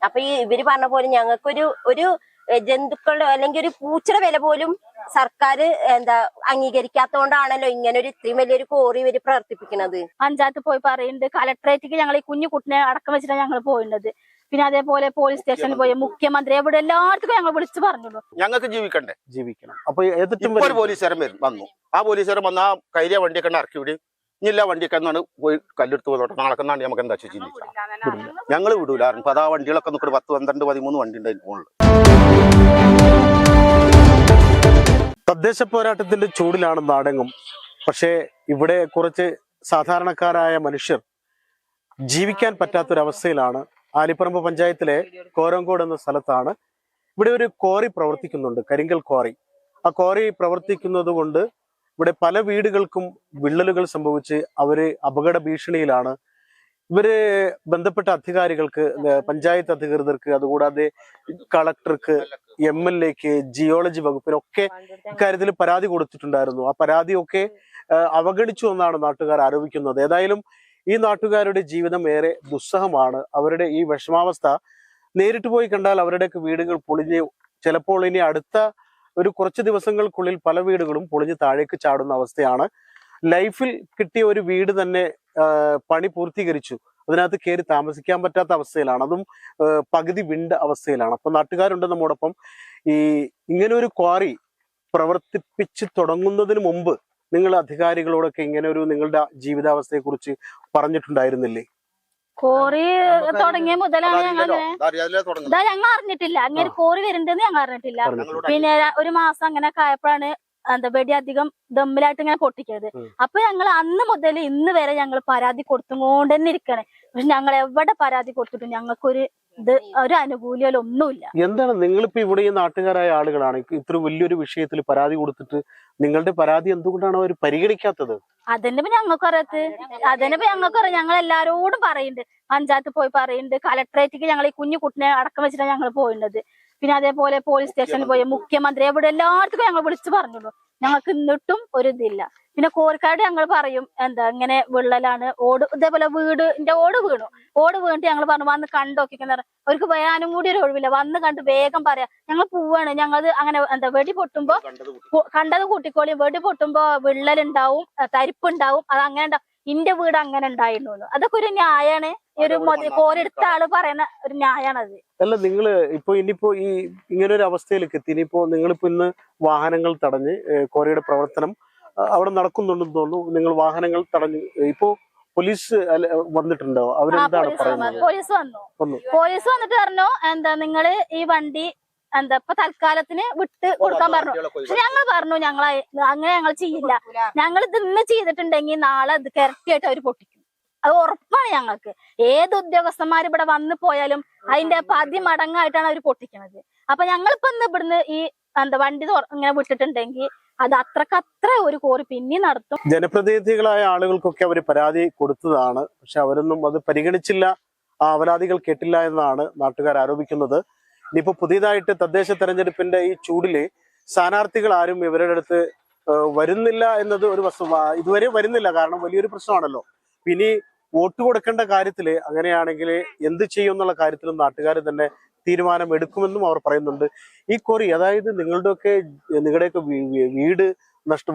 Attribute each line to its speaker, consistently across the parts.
Speaker 1: അപ്പൊ ഈ ഇവര് പറഞ്ഞ പോലെ ഞങ്ങൾക്കൊരു ജന്തുക്കളുടെ അല്ലെങ്കിൽ ഒരു പൂച്ചയുടെ വില പോലും സർക്കാർ അംഗീകരിക്കാത്തതുകൊണ്ടാണല്ലോ ഇങ്ങനെ ഇത്രയും വലിയൊരു കോറി ഇവര് പ്രവർത്തിപ്പിക്കുന്നത്.
Speaker 2: പഞ്ചായത്ത് പോയി പറയുന്നുണ്ട്, കലക്ടറേറ്റിക്ക് ഞങ്ങൾ ഈ കുഞ്ഞു കുട്ടിനെ അടക്കം വെച്ചിട്ടാണ് ഞങ്ങൾ പോയിട്ടുണ്ട്. പിന്നെ അതേപോലെ പോലീസ് സ്റ്റേഷനിൽ പോയി മുഖ്യമന്ത്രി എവിടെ എല്ലായിടത്തും ഞങ്ങൾ വിളിച്ചു പറഞ്ഞുള്ളൂ
Speaker 3: ഞങ്ങൾക്ക് ജീവിക്കണം.
Speaker 4: അപ്പൊ
Speaker 3: ഒരു പോലീസുകാരൻ വന്നു. ആ പോലീസുകാരൻ വന്ന ആ കൈരിയ വണ്ടിയൊക്കെ ഇറക്കി വിടും. ഇനി എല്ലാ വണ്ടിയൊക്കെ എന്നാണ് പോയി കല്ലെടുത്ത് പോയിട്ട് നടക്കുന്നാണ്ട് നമുക്ക് എന്താ ചിന്തിക്കാം. ഞങ്ങൾ വിടൂലായിരുന്നു. അപ്പൊ അതാ വണ്ടികളൊക്കെ നോക്കി 10, 12, 13 വണ്ടി ഉണ്ടായിരുന്നു ഫോണിൽ.
Speaker 4: തദ്ദേശ പോരാട്ടത്തിന്റെ ചൂടിലാണ് നാടെങ്ങും. പക്ഷേ ഇവിടെ കുറച്ച് സാധാരണക്കാരായ മനുഷ്യർ ജീവിക്കാൻ പറ്റാത്തൊരവസ്ഥയിലാണ്. ആലിപ്പറമ്പ് പഞ്ചായത്തിലെ കോരങ്കോട് എന്ന സ്ഥലത്താണ് ഇവിടെ ഒരു ക്വാറി പ്രവർത്തിക്കുന്നുണ്ട്, കരിങ്കൽ ക്വാറി. ആ ക്വാറി പ്രവർത്തിക്കുന്നത് കൊണ്ട് ഇവിടെ പല വീടുകൾക്കും വിള്ളലുകൾ സംഭവിച്ച് അവര് അപകട ഭീഷണിയിലാണ്. ഇവര് ബന്ധപ്പെട്ട അധികാരികൾക്ക്, പഞ്ചായത്ത് അധികൃതർക്ക്, അതുകൂടാതെ കളക്ടർക്ക്, MLAക്ക്, ജിയോളജി വകുപ്പിനൊക്കെ ഇക്കാര്യത്തിൽ പരാതി കൊടുത്തിട്ടുണ്ടായിരുന്നു. ആ പരാതിയൊക്കെ അവഗണിച്ചു എന്നാണ് നാട്ടുകാർ ആരോപിക്കുന്നത്. ഏതായാലും ഈ നാട്ടുകാരുടെ ജീവിതം ഏറെ ദുസ്സഹമാണ്. അവരുടെ ഈ വിഷമാവസ്ഥ നേരിട്ട് പോയി കണ്ടാൽ അവരുടെയൊക്കെ വീടുകൾ പൊളിഞ്ഞ് ചിലപ്പോൾ ഇനി അടുത്ത ഒരു കുറച്ച് ദിവസങ്ങൾക്കുള്ളിൽ പല വീടുകളും പൊളിഞ്ഞ് താഴേക്ക് ചാടുന്ന അവസ്ഥയാണ്. ലൈഫിൽ കിട്ടിയ ഒരു വീട് തന്നെ പണി പൂർത്തീകരിച്ചു, അതിനകത്ത് കയറി താമസിക്കാൻ പറ്റാത്ത അവസ്ഥയിലാണ്, അതും പകുതി വിണ്ട അവസ്ഥയിലാണ്. അപ്പൊ നാട്ടുകാരുണ്ട് നമ്മോടൊപ്പം. ഇങ്ങനെ ഒരു ക്വാറി പ്രവർത്തിപ്പിച്ച് തുടങ്ങുന്നതിന് മുമ്പ് നിങ്ങൾ അധികാരികളോടൊക്കെ ഇങ്ങനെ ഒരു നിങ്ങളുടെ ജീവിതാവസ്ഥയെ കുറിച്ച് പറഞ്ഞിട്ടുണ്ടായിരുന്നില്ലേ?
Speaker 2: കോറി തുടങ്ങിയ മുതലാണ് ഞങ്ങൾ അറിഞ്ഞിട്ടില്ല, അങ്ങനെ കോറി വരുന്നുണ്ടെന്ന് ഞങ്ങൾ അറിഞ്ഞിട്ടില്ല. പിന്നെ ഒരു മാസം അങ്ങനെ ആയപ്പോഴാണ് വെടി അധികം ദമ്മിലായിട്ട് ഇങ്ങനെ പൊട്ടിക്കരുത്. അപ്പൊ ഞങ്ങൾ അന്ന് മുതൽ ഇന്ന് വരെ ഞങ്ങൾ പരാതി കൊടുത്തുകൊണ്ട് തന്നെ ഇരിക്കണേ. പക്ഷെ ഞങ്ങൾ എവിടെ പരാതി കൊടുത്തിട്ടും ഞങ്ങൾക്കൊരു ഒരു അനുകൂല്യം ഒന്നുമില്ല.
Speaker 4: എന്താണ് നിങ്ങളിപ്പോ ഇവിടെ ഈ നാട്ടുകാരായ ആളുകളാണ് ഇത്ര വലിയൊരു വിഷയത്തിൽ പരാതി കൊടുത്തിട്ട് നിങ്ങളുടെ പരാതി എന്തുകൊണ്ടാണ് അവർ പരിഗണിക്കാത്തത്?
Speaker 2: അതന്നെ ഞങ്ങൾക്കറിയാം. ഞങ്ങൾ എല്ലാരോടും പറയുന്നുണ്ട്, പഞ്ചായത്ത് പോയി പറയുന്നുണ്ട്, കലക്ടറേറ്റിക്ക് ഞങ്ങൾ ഈ കുഞ്ഞു കുട്ടിനെ അടക്കം വെച്ചിട്ടാണ് ഞങ്ങൾ പോയിണ്ടത്. പിന്നെ അതേപോലെ പോലീസ് സ്റ്റേഷനിൽ പോയി മുഖ്യമന്ത്രി എവിടെ എല്ലായിടത്തും ഞങ്ങൾ വിളിച്ചു പറഞ്ഞുള്ളൂ. ഞങ്ങൾക്ക് എന്നിട്ടും ഒരു ഇതില്ല. പിന്നെ കോരിക്കാട് ഞങ്ങൾ പറയും ഇങ്ങനെ വിള്ളലാണ്, ഇതേപോലെ വീടിന്റെ ഓട് വീണിട്ട് ഞങ്ങൾ പറഞ്ഞു വന്ന് കണ്ടോക്കിക്കുന്ന. അവർക്ക് വരാനും കൂടി ഒരു ഒഴിവില്ല, വന്ന് കണ്ട് വേഗം പറയാം ഞങ്ങൾ പോവാണ്. ഞങ്ങൾ അങ്ങനെ വെടി പൊട്ടുമ്പോ കണ്ടത് കൂട്ടിക്കോളി, വെടി പൊട്ടുമ്പോ വിള്ളലുണ്ടാവും, തരിപ്പുണ്ടാവും, അത് അങ്ങനെ ഉണ്ടാവും. ഇന്റെ വീട് അങ്ങനെ ഉണ്ടായിരുന്നു. അതൊക്കെ ഒരു ന്യായാണ്. ഒരു കോരെടുത്ത ആള് പറയുന്ന ഒരു ന്യായാണത്.
Speaker 4: അല്ല, നിങ്ങള് ഇനിയിപ്പോ ഈ ഇങ്ങനെ ഒരു അവസ്ഥയിലേക്ക് എത്തി. ഇനിയിപ്പോ നിങ്ങളിപ്പോ ഇന്ന് വാഹനങ്ങൾ തടഞ്ഞ് കോറിയുടെ പ്രവർത്തനം അവിടെ നടക്കുന്നുണ്ടെന്ന് തോന്നുന്നു. നിങ്ങൾ വാഹനങ്ങൾ തടഞ്ഞു. ഇപ്പോ പോലീസ് വന്നിട്ടുണ്ടോ? അവരെന്താണ് പറയുന്നത്?
Speaker 2: പോലീസ് വന്നിട്ട് പറഞ്ഞു നിങ്ങള് ഈ വണ്ടി ഇപ്പൊ തൽക്കാലത്തിന് വിട്ട് കൊടുക്കാൻ പറഞ്ഞു. പക്ഷെ ഞങ്ങൾ പറഞ്ഞു അങ്ങനെ ഞങ്ങൾ ചെയ്യില്ല. ഞങ്ങൾ ഇത് ഇന്ന് ചെയ്തിട്ടുണ്ടെങ്കിൽ നാളെ ഇത് കറക്റ്റായിട്ട് അവർ പൊട്ടിക്കും. അത് ഉറപ്പാണ് ഞങ്ങൾക്ക്. ഏത് ഉദ്യോഗസ്ഥന്മാർ ഇവിടെ വന്നു പോയാലും അതിന്റെ 10 മടങ്ങായിട്ടാണ് അവർ പൊട്ടിക്കണത്. അപ്പൊ ഞങ്ങളിപ്പോ ഇവിടുന്ന് ഈ വണ്ടി ഇങ്ങനെ വിട്ടിട്ടുണ്ടെങ്കിൽ അത് അത്രക്കത്ര ഒരു കോറി പിന്നെ നടത്തും.
Speaker 4: ജനപ്രതിനിധികളായ ആളുകൾക്കൊക്കെ അവർ പരാതി കൊടുത്തതാണ്. പക്ഷെ അവരൊന്നും അത് പരിഗണിച്ചില്ല, ആ പരാതികൾ കേട്ടില്ല എന്നാണ് നാട്ടുകാർ ആരോപിക്കുന്നത്. ഇനിയിപ്പോ പുതിയതായിട്ട് തദ്ദേശ തെരഞ്ഞെടുപ്പിന്റെ ഈ ചൂടില് സ്ഥാനാർത്ഥികൾ ആരും ഇവരുടെ അടുത്ത് വരുന്നില്ല എന്നത് ഒരു ഇതുവരെ വരുന്നില്ല. കാരണം വലിയൊരു പ്രശ്നമാണല്ലോ. ഇനി വോട്ട് കൊടുക്കേണ്ട കാര്യത്തില് അങ്ങനെയാണെങ്കിൽ എന്ത് ചെയ്യും എന്നുള്ള കാര്യത്തിലും നാട്ടുകാർ തന്നെ തീരുമാനം എടുക്കുമെന്നും അവർ പറയുന്നുണ്ട്. ഈ കോറി, അതായത് നിങ്ങളുടെയൊക്കെ വീട്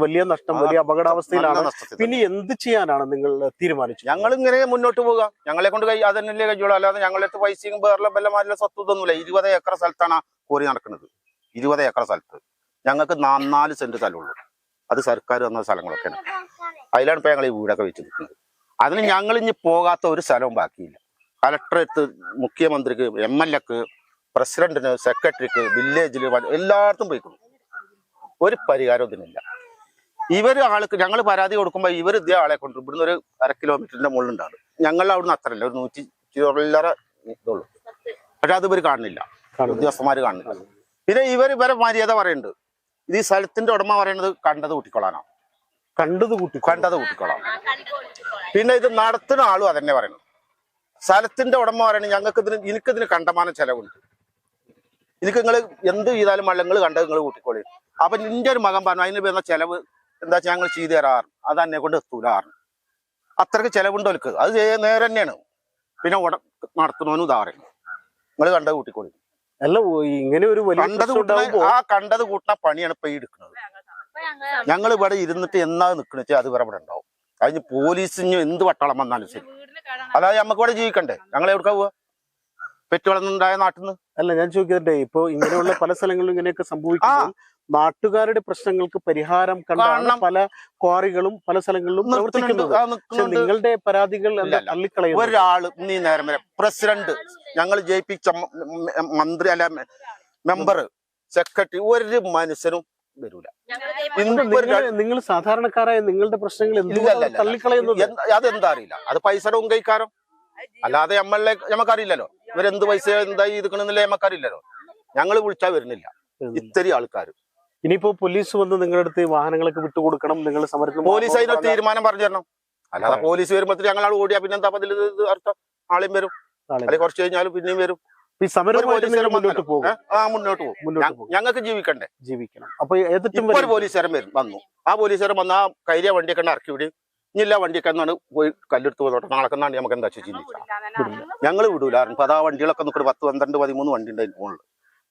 Speaker 4: വലിയ നഷ്ടം, വലിയ അപകടാവസ്ഥയിലാണ്. പിന്നെ എന്ത് ചെയ്യാനാണ് നിങ്ങൾ തീരുമാനിച്ചത്?
Speaker 3: ഞങ്ങൾ ഇങ്ങനെ മുന്നോട്ട് പോകുക. ഞങ്ങളെ കൊണ്ട് അതന്നെ കഴിയുള്ളൂ. അല്ലാതെ ഞങ്ങളെ പൈസയും വേറെ ബലമാരുടെ സ്വത്തൊന്നുമില്ല. 20 ഏക്കർ സ്ഥലത്താണ് കോറി നടക്കുന്നത്. 20 ഏക്കർ സ്ഥലത്ത് ഞങ്ങൾക്ക് 4 സെന്റ് സ്ഥലമുള്ളൂ. അത് സർക്കാർ തന്ന സ്ഥലങ്ങളൊക്കെയാണ്. അതിലാണ് ഇപ്പൊ ഞങ്ങൾ ഈ വീടൊക്കെ വെച്ച് നിൽക്കുന്നത്. അതിന് ഞങ്ങൾ ഇനി പോകാത്ത ഒരു സ്ഥലവും ബാക്കിയില്ല. കളക്ടറേറ്റ്, മുഖ്യമന്ത്രിക്ക്, MLAക്ക്, പ്രസിഡന്റിന്, സെക്രട്ടറിക്ക്, വില്ലേജില് എല്ലായിടത്തും പോയിക്കുന്നു. ഒരു പരിഹാരം ഇതിനില്ല. ഞങ്ങൾ പരാതി കൊടുക്കുമ്പോൾ ഇവർ ഇതേ ആളെ കൊണ്ട് ഇവിടുന്ന് ഒരു 1/2 കിലോമീറ്ററിന്റെ മുകളിലുണ്ടാകും. ഞങ്ങൾ അവിടുന്ന് അത്രല്ല, ഒരു 100 കിലോമീറ്റർ ഇതുള്ളൂ. പക്ഷെ അത് ഇവർ കാണുന്നില്ല, ഉദ്യോഗസ്ഥന്മാർ കാണുന്നില്ല. പിന്നെ ഇവരെ മര്യാദ പറയുന്നുണ്ട്. ഇത് ഈ സ്ഥലത്തിന്റെ ഉടമ പറയുന്നത് കണ്ടത് കൂട്ടിക്കൊള്ളാനാണ്.
Speaker 4: കണ്ടത്
Speaker 3: കൂട്ടിക്കൊള്ളാം. പിന്നെ ഇത് നടത്തുന്ന ആളും അതന്നെ പറയുന്നത്. സ്ഥലത്തിന്റെ ഉടമ പറയണത് എനിക്കിതിന് കണ്ടമാനം ചെലവുണ്ട്, എനിക്ക് നിങ്ങൾ എന്ത് ചെയ്താലും നിങ്ങൾ കണ്ടത് നിങ്ങൾ കൂട്ടിക്കോളി. അപ്പൊ നിന്റെ ഒരു മകൻ പറഞ്ഞു അതിന് വരുന്ന ചെലവ് എന്താ വെച്ചാൽ ഞങ്ങൾ ചെയ്തു തരാറ്, അത് എന്നെ കൊണ്ട് എത്തൂലാറ്. അത്രയ്ക്ക് ചെലവുണ്ട് അവർക്ക്. അത് നേരെ തന്നെയാണ്. പിന്നെ നടത്തുന്നവനും ഇതാ പറയുന്നത്. നിങ്ങൾ കണ്ടത് കൂട്ടിക്കോളി.
Speaker 4: അല്ല ഇങ്ങനെ ഒരു വലിയ
Speaker 3: കണ്ടത്
Speaker 4: പ്രശ്നം
Speaker 3: കൂട്ടുന്ന
Speaker 4: ഉണ്ടാവുമ്പോ
Speaker 3: ആ കണ്ടത് കൂട്ടുന്ന പണിയാണ് ഇപ്പൊ ഈ എടുക്കുന്നത്. ഞങ്ങൾ ഇവിടെ ഇരുന്നിട്ട് എന്നാ നിക്കണെച്ചാൽ അത് ഇവിടെ ഉണ്ടാവും. അതിന് പോലീസിന് എന്ത് വട്ടളം വന്നാലും ശരി. അതായത് നമുക്ക് ഇവിടെ ജീവിക്കണ്ടേ? ഞങ്ങൾ എവിടെ പോവുക? പെറ്റുവളർന്നുണ്ടായ നാട്ടിൽ നിന്ന്.
Speaker 4: അല്ല ഞാൻ ചോദിക്കട്ടെ, ഇപ്പൊ ഇങ്ങനെയുള്ള പല സ്ഥലങ്ങളിലും ഇങ്ങനെയൊക്കെ സംഭവിക്കുമ്പോൾ നാട്ടുകാരുടെ പ്രശ്നങ്ങൾക്ക് പരിഹാരം കണ്ടാണ് പല ക്വാറികളും പല സ്ഥലങ്ങളിലും പ്രവർത്തിക്കുന്നത്. പക്ഷെ നിങ്ങളുടെ പരാതികൾ തള്ളിക്കളയും.
Speaker 3: ഒരാള് നീ നേരം വരെ പ്രസിഡന്റ്, ഞങ്ങൾ ജയിപ്പിച്ച മന്ത്രി അല്ല മെമ്പർ, സെക്രട്ടറി, ഒരു മനുഷ്യനും വരൂല.
Speaker 4: നിങ്ങൾ സാധാരണക്കാരായ നിങ്ങളുടെ പ്രശ്നങ്ങൾ എന്തുകൊണ്ടാണ് തള്ളിക്കളയുന്നത്?
Speaker 3: അതെന്താ അറിയില്ല. അത് പൈസയുടെ ഉങ്കൈക്കാരം, അല്ലാതെ നമുക്കറിയില്ലല്ലോ. ഇവരെന്ത് പൈസ എന്താ ഇരിക്കണമെന്നില്ല നമുക്കറിയില്ലല്ലോ. ഞങ്ങൾ വിളിച്ചാൽ വരുന്നില്ല ഇത്രയും ആൾക്കാർ.
Speaker 4: ഇനിയിപ്പോ പോലീസ് വന്ന് നിങ്ങളുടെ അടുത്ത് വാഹനങ്ങളൊക്കെ വിട്ടുകൊടുക്കണം, നിങ്ങൾ സമരത്തിന്
Speaker 3: പോലീസ് അതിനൊരു തീരുമാനം പറഞ്ഞു തരണം. അല്ലാതെ പോലീസ് വരുമ്പോ ഞങ്ങൾ ഓടിയാ പിന്നെന്താ അതിൽ അർത്ഥം? ആളെയും വരും, അല്ലെങ്കിൽ കുറച്ച് കഴിഞ്ഞാലും പിന്നെയും വരും.
Speaker 4: ഈ സമരവുമായിട്ട് മുന്നോട്ട് പോകും.
Speaker 3: മുന്നോട്ട് പോകും. ഞങ്ങൾക്ക് ജീവിക്കണം.
Speaker 4: അപ്പൊ
Speaker 3: ഒരു പോലീസുകാരൻ വന്നു. ആ പോലീസുകാരൻ വന്ന് ആ കൈരിയ വണ്ടിയൊക്കെ ഇറക്കി വിടും. ഇനിയില്ല വണ്ടിയൊക്കെ എന്നാണ് പോയി കല്ലെടുത്ത് പോന്നോട്ടെ, നാളെക്കെന്നാണ് നമുക്ക് എന്താ ചിന്തിച്ചാൽ ഞങ്ങൾ വിടൂല. അപ്പൊ ആ വണ്ടികളൊക്കെ നിൽക്കുന്നത് 10, 12, 13 വണ്ടി ഉണ്ട് അതിന് മുകളിൽ.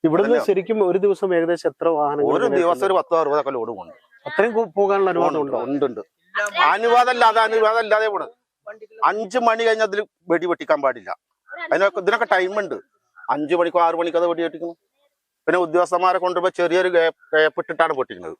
Speaker 4: ഇവിടുന്ന് ശരിക്കും ഒരു ദിവസം ഏകദേശം എത്ര വാഹനങ്ങൾ?
Speaker 3: ഒരു ദിവസം ഒരു 10, 60 ലോഡ് പോകുന്നുണ്ട്.
Speaker 4: അത്രയും പോകാനുള്ള അനുവാദം ഉണ്ടോ?
Speaker 3: ഉണ്ട്. അനുവാദമല്ലാതെ പോണത്. 5 മണി കഴിഞ്ഞാൽ അതിൽ വെടി വെട്ടിക്കാൻ പാടില്ല. ഇതിനൊക്കെ ടൈമുണ്ട്. 5 മണിക്കോ 6 മണിക്കോ അത് വെടി വെട്ടിക്കുന്നു. പിന്നെ ഉദ്യോഗസ്ഥന്മാരെ കൊണ്ടുപോ ചെറിയൊരു ഗ്യാപ്പിട്ടിട്ടാണ് പൊട്ടിക്കുന്നത്.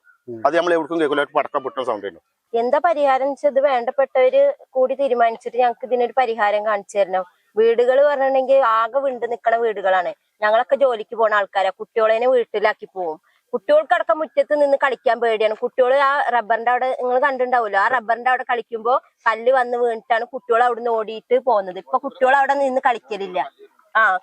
Speaker 3: അത് നമ്മൾ എവിടേക്കും കേൾക്കില്ല, പടക്കം പൊട്ടുന്ന സൗണ്ട് ഉണ്ട്.
Speaker 1: എന്താ പരിഹാരം വെച്ചത്? വേണ്ടപ്പെട്ടവര് കൂടി തീരുമാനിച്ചിട്ട് ഞങ്ങൾക്ക് ഇതിനൊരു പരിഹാരം കാണിച്ചു തരണം. വീടുകൾ പറഞ്ഞിട്ടുണ്ടെങ്കിൽ ആകെ വിണ്ട് നിൽക്കണ വീടുകളാണ്. ഞങ്ങളൊക്കെ ജോലിക്ക് പോണ ആൾക്കാരാ. കുട്ടികളെ വീട്ടിലാക്കി പോവും. കുട്ടികൾക്കടക്കം മുറ്റത്ത് നിന്ന് കളിക്കാൻ പേടിയാണ്. കുട്ടികൾ ആ റബ്ബറിന്റെ അവിടെ നിങ്ങൾ കണ്ടിട്ടുണ്ടാവുമല്ലോ, ആ റബ്ബറിന്റെ അവിടെ കളിക്കുമ്പോ കല്ല് വന്ന് വീണിട്ടാണ് കുട്ടികൾ അവിടുന്ന് ഓടിയിട്ട് പോകുന്നത്. ഇപ്പൊ കുട്ടികൾ അവിടെ നിന്ന് കളിക്കലില്ല.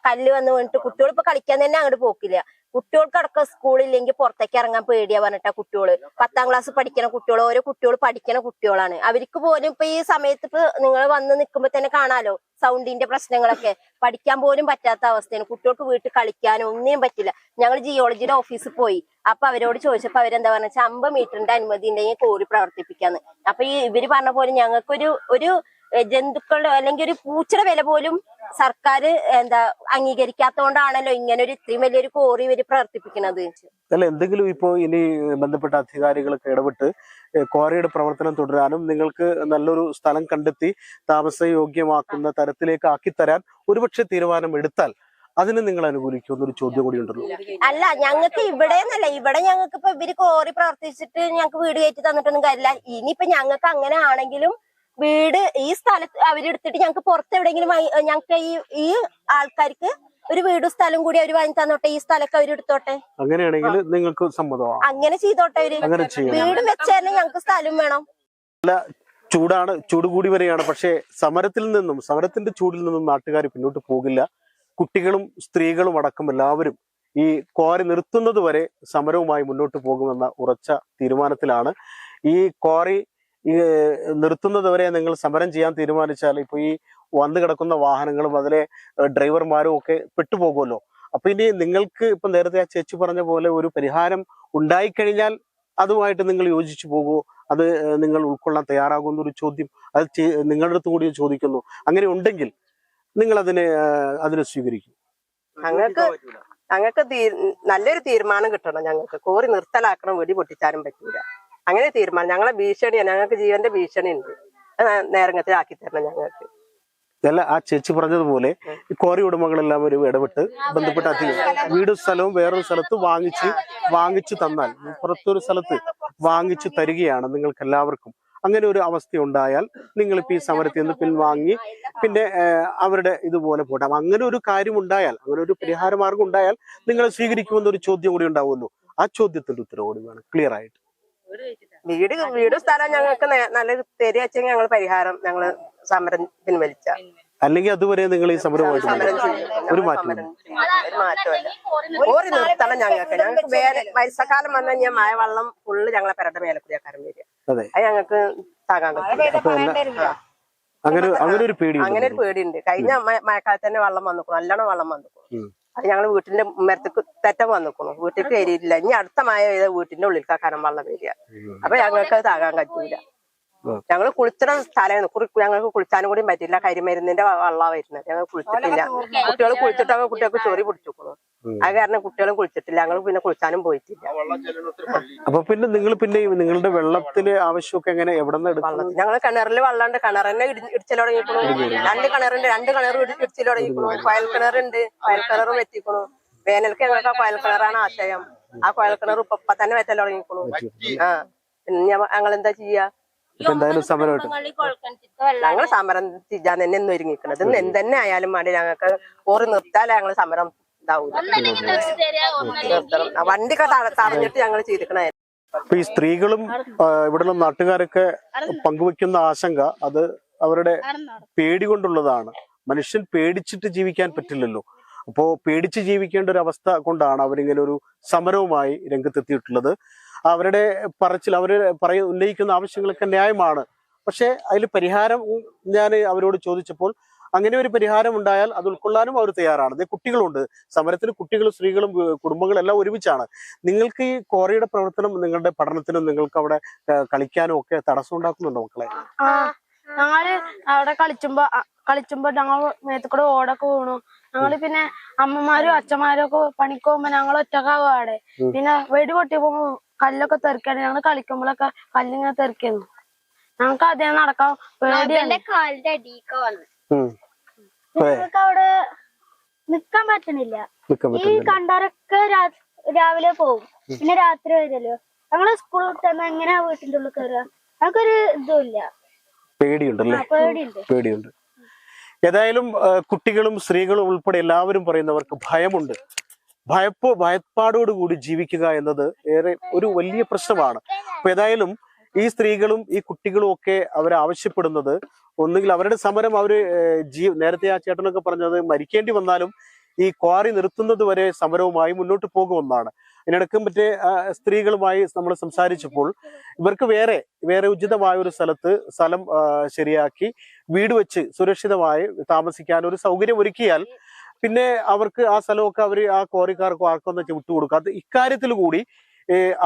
Speaker 1: കല്ല് വന്ന് വീണിട്ട് കുട്ടികൾ ഇപ്പൊ കളിക്കാൻ തന്നെ അങ്ങോട്ട് പോക്കില്ല. കുട്ടികൾക്കടക്കം സ്കൂളില്ലെങ്കിൽ പുറത്തേക്ക് ഇറങ്ങാൻ പേടിയാ പറഞ്ഞിട്ടാ കുട്ടികള്. 10ാം ക്ലാസ് പഠിക്കണ കുട്ടികൾ, ഓരോ കുട്ടികൾ പഠിക്കണ കുട്ടികളാണ്. അവർക്ക് പോലും ഇപ്പൊ ഈ സമയത്ത് ഇപ്പൊ നിങ്ങൾ വന്ന് നിൽക്കുമ്പോ തന്നെ കാണാലോ സൗണ്ടിന്റെ പ്രശ്നങ്ങളൊക്കെ. പഠിക്കാൻ പോലും പറ്റാത്ത അവസ്ഥയാണ്. കുട്ടികൾക്ക് വീട്ടിൽ കളിക്കാനോ ഒന്നും പറ്റില്ല. ഞങ്ങൾ ജിയോളജിയുടെ ഓഫീസിൽ പോയി. അപ്പൊ അവരോട് ചോദിച്ചപ്പോ അവരെന്താ പറഞ്ഞ 50 മീറ്ററിന്റെ അനുമതി ഉണ്ടെങ്കിൽ കോറി പ്രവർത്തിപ്പിക്കാന്ന്. അപ്പൊ ഈ ഇവര് പറഞ്ഞ പോലെ ഞങ്ങൾക്കൊരു ജന്തുക്കളുടെ അല്ലെങ്കിൽ ഒരു പൂച്ചയുടെ വില പോലും സർക്കാർ അംഗീകരിക്കാത്തതുകൊണ്ടാണല്ലോ ഇങ്ങനെ ഇത്രയും വലിയൊരു കോറി ഇവര് പ്രവർത്തിപ്പിക്കുന്നത്.
Speaker 4: അല്ല എന്തെങ്കിലും ഇപ്പോ ഇനി ബന്ധപ്പെട്ട അധികാരികളൊക്കെ ഇടപെട്ട് ക്വാറിയുടെ പ്രവർത്തനം തുടരാനും നിങ്ങൾക്ക് നല്ലൊരു സ്ഥലം കണ്ടെത്തി താമസയോഗ്യമാക്കുന്ന തരത്തിലേക്ക് ആക്കിത്തരാൻ ഒരുപക്ഷെ തീരുമാനം എടുത്താൽ അതിന് നിങ്ങൾ അനുകൂലിക്കുമെന്നൊരു ചോദ്യം കൂടി ഉണ്ടല്ലോ.
Speaker 1: അല്ല ഞങ്ങൾക്ക് ഇവിടെ എന്നല്ല, ഇവിടെ ഞങ്ങൾക്ക് ഇപ്പൊ ഇവര് കോറി പ്രവർത്തിച്ചിട്ട് ഞങ്ങൾക്ക് വീട് കയറ്റി തന്നിട്ടൊന്നും കാര്യമില്ല. ഇനിയിപ്പൊ ഞങ്ങൾക്ക് അങ്ങനെ ആണെങ്കിലും വീട് ഈ സ്ഥലത്ത് അവരെടുത്തിട്ട് ഞങ്ങൾക്ക് പുറത്ത് എവിടെയെങ്കിലും ഞങ്ങൾക്ക് ഈ ആൾക്കാർക്ക് ഒരു വീടും സ്ഥലം കൂടി അവർ വാങ്ങി തന്നോട്ടെ. ഈ സ്ഥലമൊക്കെ അവരെടുത്തോട്ടെ.
Speaker 4: അങ്ങനെയാണെങ്കിൽ നിങ്ങൾക്ക് സമ്മതമാണ്.
Speaker 1: അങ്ങനെ ചെയ്തോട്ടെ അവര്. വീടും വെച്ചാലും ഞങ്ങൾക്ക് സ്ഥലം വേണം.
Speaker 4: അല്ല ചൂട് കൂടി വരികയാണ്. പക്ഷേ സമരത്തിന്റെ ചൂടിൽ നിന്നും നാട്ടുകാർ പിന്നോട്ട് പോകില്ല. കുട്ടികളും സ്ത്രീകളും അടക്കം എല്ലാവരും ഈ ക്വാറി നിർത്തുന്നത് വരെ സമരവുമായി മുന്നോട്ട് പോകുമെന്ന ഉറച്ച തീരുമാനത്തിലാണ്. ഈ ക്വാറി നിർത്തുന്നത് വരെ നിങ്ങൾ സമരം ചെയ്യാൻ തീരുമാനിച്ചാൽ ഇപ്പൊ ഈ വന്നു കിടക്കുന്ന വാഹനങ്ങളും അതിലെ ഡ്രൈവർമാരും ഒക്കെ പെട്ടുപോകുമല്ലോ. അപ്പൊ ഇനി നിങ്ങൾക്ക് ഇപ്പൊ നേരത്തെ ആ ചേച്ചി പറഞ്ഞ പോലെ ഒരു പരിഹാരം ഉണ്ടായിക്കഴിഞ്ഞാൽ അതുമായിട്ട് നിങ്ങൾ യോജിച്ചു പോകുമോ? അത് നിങ്ങൾ ഉൾക്കൊള്ളാൻ തയ്യാറാകുന്ന ഒരു ചോദ്യം അത് നിങ്ങളുടെ അടുത്ത് കൂടി ചോദിക്കുന്നു. അങ്ങനെ ഉണ്ടെങ്കിൽ നിങ്ങൾ അതിനെ സ്വീകരിക്കും?
Speaker 5: ഞങ്ങൾക്ക് നല്ലൊരു തീരുമാനം കിട്ടണം. ഞങ്ങൾക്ക് കോറി നിർത്തലാക്കണം, വെടി പൊട്ടിച്ചാലും പറ്റൂല. അങ്ങനെ തീരുമാനം. ഞങ്ങളെ ഭീഷണിയാണ്, ഞങ്ങൾക്ക് ജീവന്റെ ഭീഷണി ഉണ്ട്. നേരങ്ങത്തിൽ ആക്കി തരണം ഞങ്ങൾക്ക്.
Speaker 4: അല്ല ആ ചേച്ചി പറഞ്ഞതുപോലെ ഈ ക്വാറി ഉടമകളെല്ലാം ഒരു ഇടപെട്ട് ബന്ധപ്പെട്ട വീടും സ്ഥലവും വേറൊരു സ്ഥലത്ത് വാങ്ങിച്ചു തന്നാൽ, പുറത്തൊരു സ്ഥലത്ത് വാങ്ങിച്ചു തരികയാണ് നിങ്ങൾക്ക് എല്ലാവർക്കും. അങ്ങനെ ഒരു അവസ്ഥ ഉണ്ടായാൽ നിങ്ങളിപ്പോ ഈ സമരത്തിൽ നിന്ന് പിൻവാങ്ങി പിന്നെ അവരുടെ ഇതുപോലെ പോട്ടാം. അങ്ങനെ ഒരു കാര്യം ഉണ്ടായാൽ, അങ്ങനെ ഒരു പരിഹാര മാർഗം ഉണ്ടായാൽ നിങ്ങൾ സ്വീകരിക്കുമെന്നൊരു ചോദ്യം കൂടി ഉണ്ടാവുമല്ലോ. ആ ചോദ്യത്തിന്റെ ഉത്തരവ് കൂടി വേണം ക്ലിയർ ആയിട്ട്.
Speaker 5: വീട് സ്ഥലം ഞങ്ങൾക്ക് നല്ലൊരു തരിക വെച്ചെങ്കിൽ ഞങ്ങൾ പരിഹാരം ഞങ്ങള് സമരം പിൻവലിച്ച.
Speaker 4: അല്ലെങ്കിൽ അതുവരെ നിങ്ങൾ ഈ സമരമായിട്ട് ഒരു മാറ്റമല്ല.
Speaker 5: കോറി നിർത്തണം ഞങ്ങൾക്ക് വേറെ വയസ്സക്കാലം വന്നു കഴിഞ്ഞാൽ മഴ വെള്ളം ഫുള്ള് ഞങ്ങളെ പെരയുടെ മേലക്കുടിയാക്കാരം വരിക. അത് ഞങ്ങൾക്ക് താങ്ങാൻ പറ്റില്ല.
Speaker 4: അങ്ങനെ ഒരു
Speaker 5: പേടിയുണ്ട്. കഴിഞ്ഞ മഴക്കാലത്ത് തന്നെ വെള്ളം വന്നിക്കണം, നല്ലോണം വെള്ളം വന്നിക്കണം. അത് ഞങ്ങൾ വീട്ടിന്റെ മരത്തേക്ക് തെറ്റം വന്നിക്കണം, വീട്ടിൽ കയറിയിട്ടില്ല. ഇനി അടുത്ത മഴ പെയ്ത വീട്ടിന്റെ ഉള്ളിൽ കനം വെള്ളം വരിക. അപ്പൊ ഞങ്ങൾക്ക് അത് താങ്ങാൻ പറ്റൂല. ഞങ്ങള് കുളിച്ചിട സ്ഥലമാണ്. ഞങ്ങൾക്ക് കുളിച്ചാനും കൂടി പറ്റില്ല. കരിമരുന്നിന്റെ വെള്ളമാണ് വരുന്നത്. ഞങ്ങൾ കുളിച്ചിട്ടില്ല. കുട്ടികൾ കുളിച്ചിട്ടൊക്കെ കുട്ടികൾക്ക് ചൊറി പിടിച്ചിരിക്കുന്നു. അത് കാരണം കുട്ടികളും കുളിച്ചിട്ടില്ല. ഞങ്ങൾ പിന്നെ കുളിച്ചാനും പോയിട്ടില്ല.
Speaker 4: അപ്പൊ പിന്നെ നിങ്ങൾ നിങ്ങളുടെ വെള്ളത്തിന് ആവശ്യമൊക്കെ എങ്ങനെ എവിടെ നിന്ന് എടുക്കും?
Speaker 5: ഞങ്ങൾ കിണറിൽ വെള്ളമുണ്ട്. കിണറിനെ ഇടിച്ചൽ തുടങ്ങിക്കണു. രണ്ട് കിണർ ഇടിച്ചൽ തുടങ്ങിക്കണു. കുഴൽ കിണറുണ്ട്. കുഴൽ കിണറും എത്തിക്കണു. വേനൽക്ക് ഞങ്ങൾക്ക് ആ കുഴൽ കിണറാണ് ആശയം. ആ കുഴൽ കിണർ ഇപ്പൊ തന്നെ വെച്ചൽ തുടങ്ങിക്കണു. ഞങ്ങൾ എന്താ ചെയ്യാ?
Speaker 4: എന്തായാലും സമരമായിട്ട്
Speaker 5: ഞങ്ങൾ സമരം ചെയ്യാൻ തന്നെ ഒന്ന് ഒരുങ്ങിക്കണത്. എന്തെന്നെ ആയാലും വേണ്ടി ഞങ്ങൾക്ക് കോറി നിർത്താലേ ഞങ്ങൾ സമരം ഇതാവൂല. വണ്ടിയൊക്കെ തടഞ്ഞിട്ട് ഞങ്ങൾ ചെയ്തിക്കണേ.
Speaker 4: അപ്പൊ ഈ സ്ത്രീകളും ഇവിടുള്ള നാട്ടുകാരൊക്കെ പങ്കുവെക്കുന്ന ആശങ്ക അത് അവരുടെ പേടി കൊണ്ടുള്ളതാണ്. മനുഷ്യൻ പേടിച്ചിട്ട് ജീവിക്കാൻ പറ്റില്ലല്ലോ. അപ്പോ പേടിച്ച് ജീവിക്കേണ്ട ഒരു അവസ്ഥ കൊണ്ടാണ് അവരിങ്ങനെ ഒരു സമരവുമായി രംഗത്തെത്തിയിട്ടുള്ളത്. അവരുടെ പറച്ചിൽ ഉന്നയിക്കുന്ന ആവശ്യങ്ങളൊക്കെ ന്യായമാണ്. പക്ഷെ അതിൽ പരിഹാരം ഞാൻ അവരോട് ചോദിച്ചപ്പോൾ അങ്ങനെ ഒരു പരിഹാരം ഉണ്ടായാൽ അത് ഉൾക്കൊള്ളാനും അവർ തയ്യാറാണ്. അതേ കുട്ടികളുണ്ട് സമരത്തിന്. കുട്ടികളും സ്ത്രീകളും കുടുംബങ്ങളും എല്ലാം ഒരുമിച്ചാണ്. നിങ്ങൾക്ക് ഈ ക്വാറിയുടെ പ്രവർത്തനം നിങ്ങളുടെ പഠനത്തിനും നിങ്ങൾക്ക് അവിടെ കളിക്കാനും ഒക്കെ തടസ്സം ഉണ്ടാക്കുന്നുണ്ടോ മക്കളെ?
Speaker 2: ഞങ്ങള് അവിടെ കളിച്ചുമ്പോ ഞങ്ങൾ മേത്ത് കൂടെ ഓടൊക്കെ വീണു. ഞങ്ങള് പിന്നെ അമ്മമാരും അച്ഛന്മാരും ഒക്കെ പണിക്ക് പോകുമ്പോ ഞങ്ങൾ ഒറ്റക്കാവും അവിടെ. പിന്നെ വെടി പൊട്ടിയപ്പോ കല്ലൊക്കെ തെറിക്കാണ്. ഞങ്ങള് കളിക്കുമ്പോഴൊക്കെ കല്ലിങ്ങനെ തെറിക്കുന്നു. ഞങ്ങൾക്ക് അതേ നടക്കാൻ പേടിയാണ്. ഞങ്ങൾക്ക് അവിടെ നിക്കാൻ പറ്റണില്ല. ഈ കണ്ടാരൊക്കെ രാവിലെ പോകും, പിന്നെ രാത്രി വരുമല്ലോ. ഞങ്ങള് സ്കൂളിൽ തന്നെ എങ്ങനെയാ വീട്ടിന്റെ ഉള്ളിൽ കയറുക? ഞങ്ങൾക്കൊരു ഇതുമില്ല.
Speaker 4: പേടിയുണ്ടല്ലേ? പേടിയുണ്ട്. ഏതായാലും കുട്ടികളും സ്ത്രീകളും ഉൾപ്പെടെ എല്ലാവരും പറയുന്നവർക്ക് ഭയമുണ്ട്. ഭയപ്പാടോടുകൂടി ജീവിക്കുക എന്നത് ഏറെ ഒരു വലിയ പ്രശ്നമാണ്. അപ്പൊ ഏതായാലും ഈ സ്ത്രീകളും ഈ കുട്ടികളും ഒക്കെ അവരാവശ്യപ്പെടുന്നത് ഒന്നുകിൽ അവരുടെ സമരം നേരത്തെ ആ ചേട്ടനൊക്കെ പറഞ്ഞത് മരിക്കേണ്ടി വന്നാലും ഈ ക്വാറി നിർത്തുന്നത് വരെ സമരവുമായി മുന്നോട്ട് പോകുമെന്നാണ്. ഇതിനിടക്ക് മറ്റേ സ്ത്രീകളുമായി നമ്മൾ സംസാരിച്ചപ്പോൾ ഇവർക്ക് വേറെ ഉചിതമായ ഒരു സ്ഥലം ശരിയാക്കി വീട് വെച്ച് സുരക്ഷിതമായി താമസിക്കാൻ ഒരു സൗകര്യം ഒരുക്കിയാൽ പിന്നെ അവർക്ക് ആ സ്ഥലമൊക്കെ ആ ക്വാറിക്കാർക്കോ ആർക്കൊന്ന് വിട്ടുകൊടുക്കുക. അത് ഇക്കാര്യത്തിൽ കൂടി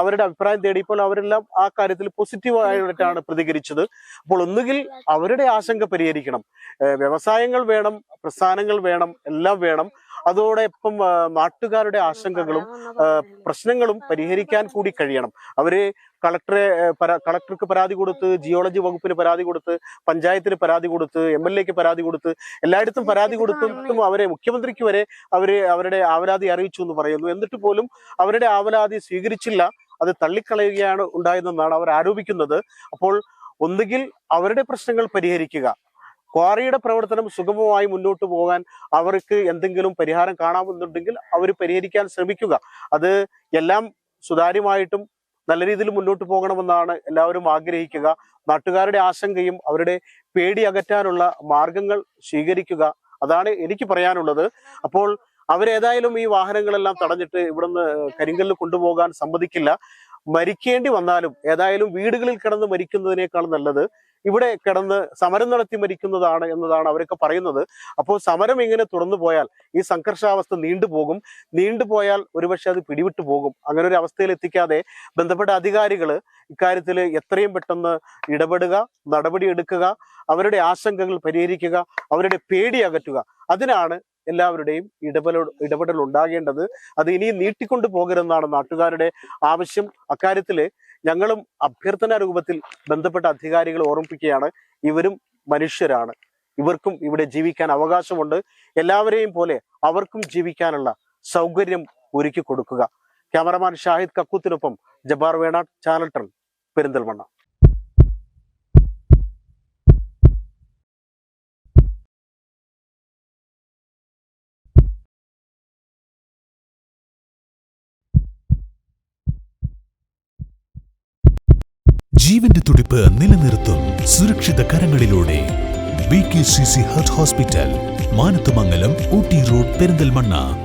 Speaker 4: അവരുടെ അഭിപ്രായം തേടിയപ്പോൾ അവരെല്ലാം ആ കാര്യത്തിൽ പോസിറ്റീവായിട്ടാണ് പ്രതികരിച്ചത്. അപ്പോൾ ഒന്നുകിൽ അവരുടെ ആശങ്ക പരിഹരിക്കണം. വ്യവസായങ്ങൾ വേണം, പ്രസ്ഥാനങ്ങൾ വേണം, എല്ലാം വേണം. അതോടൊപ്പം നാട്ടുകാരുടെ ആശങ്കകളും പ്രശ്നങ്ങളും പരിഹരിക്കാൻ കൂടി കഴിയണം. അവര് കളക്ടർക്ക് പരാതി കൊടുത്ത്, ജിയോളജി വകുപ്പിന് പരാതി കൊടുത്ത്, പഞ്ചായത്തിന് പരാതി കൊടുത്ത്, MLA-ക്ക് പരാതി കൊടുത്ത്, എല്ലായിടത്തും പരാതി കൊടുത്തും മുഖ്യമന്ത്രിക്ക് വരെ അവരുടെ ആവലാതി അറിയിച്ചു എന്ന് പറയുന്നു. എന്നിട്ട് പോലും അവരുടെ ആവലാതി സ്വീകരിച്ചില്ല, അത് തള്ളിക്കളയുകയാണ് ഉണ്ടായതെന്നാണ് അവർ ആരോപിക്കുന്നത്. അപ്പോൾ ഒന്നുകിൽ അവരുടെ പ്രശ്നങ്ങൾ പരിഹരിക്കുക, ക്വാറിയുടെ പ്രവർത്തനം സുഗമമായി മുന്നോട്ട് പോകാൻ അവർക്ക് എന്തെങ്കിലും പരിഹാരം കാണാമെന്നുണ്ടെങ്കിൽ അവർ പരിഹരിക്കാൻ ശ്രമിക്കുക. അത് എല്ലാം സുതാര്യമായിട്ടും നല്ല രീതിയിൽ മുന്നോട്ട് പോകണമെന്നാണ് എല്ലാവരും ആഗ്രഹിക്കുക. നാട്ടുകാരുടെ ആശങ്കയും അവരുടെ പേടി അകറ്റാനുള്ള മാർഗങ്ങൾ സ്വീകരിക്കുക, അതാണ് എനിക്ക് പറയാനുള്ളത്. അപ്പോൾ അവരേതായാലും ഈ വാഹനങ്ങളെല്ലാം തടഞ്ഞിട്ട് ഇവിടുന്ന് കരിങ്കല്ല് കൊണ്ടുപോകാൻ സമ്മതിക്കില്ല. മരിക്കേണ്ടി വന്നാലും ഏതായാലും വീടുകളിൽ കിടന്ന് മരിക്കുന്നതിനേക്കാൾ നല്ലത് ഇവിടെ കിടന്ന് സമരം നടത്തി മരിക്കുന്നതാണ് എന്നതാണ് അവരൊക്കെ പറയുന്നത്. അപ്പോൾ സമരം ഇങ്ങനെ തുറന്നു പോയാൽ ഈ സംഘർഷാവസ്ഥ നീണ്ടുപോയാൽ ഒരുപക്ഷെ അത് പിടിവിട്ടു പോകും. അങ്ങനെ ഒരു അവസ്ഥയിൽ എത്തിക്കാതെ ബന്ധപ്പെട്ട അധികാരികൾ ഇക്കാര്യത്തിൽ എത്രയും പെട്ടെന്ന് ഇടപെടുക, നടപടിയെടുക്കുക, അവരുടെ ആശങ്കകൾ പരിഹരിക്കുക, അവരുടെ പേടി അകറ്റുക. അതിനാണ് എല്ലാവരുടെയും ഇടപെടൽ ഉണ്ടാകേണ്ടത്. അത് ഇനിയും നീട്ടിക്കൊണ്ടു പോകരുതെന്നാണ് നാട്ടുകാരുടെ ആവശ്യം. അക്കാര്യത്തില് ഞങ്ങളും അഭ്യർത്ഥന രൂപത്തിൽ ബന്ധപ്പെട്ട അധികാരികൾ ഓർമ്മിപ്പിക്കുകയാണ്. ഇവരും മനുഷ്യരാണ്, ഇവർക്കും ഇവിടെ ജീവിക്കാൻ അവകാശമുണ്ട്. എല്ലാവരെയും പോലെ അവർക്കും ജീവിക്കാനുള്ള സൗകര്യം ഒരുക്കി കൊടുക്കുക. ക്യാമറമാൻ ഷാഹിദ് കക്കൂത്തിനൊപ്പം ജബ്ബാർ വേണാട്, ചാനൽ 10, പെരിന്തൽമണ്ണ.
Speaker 6: ജീവന്റെ തുടിപ്പ് നിലനിർത്തും സുരക്ഷിത കരങ്ങളിലൂടെ BKCC heart hospital, Manathumangalam, Ooty road, Perinthalmanna.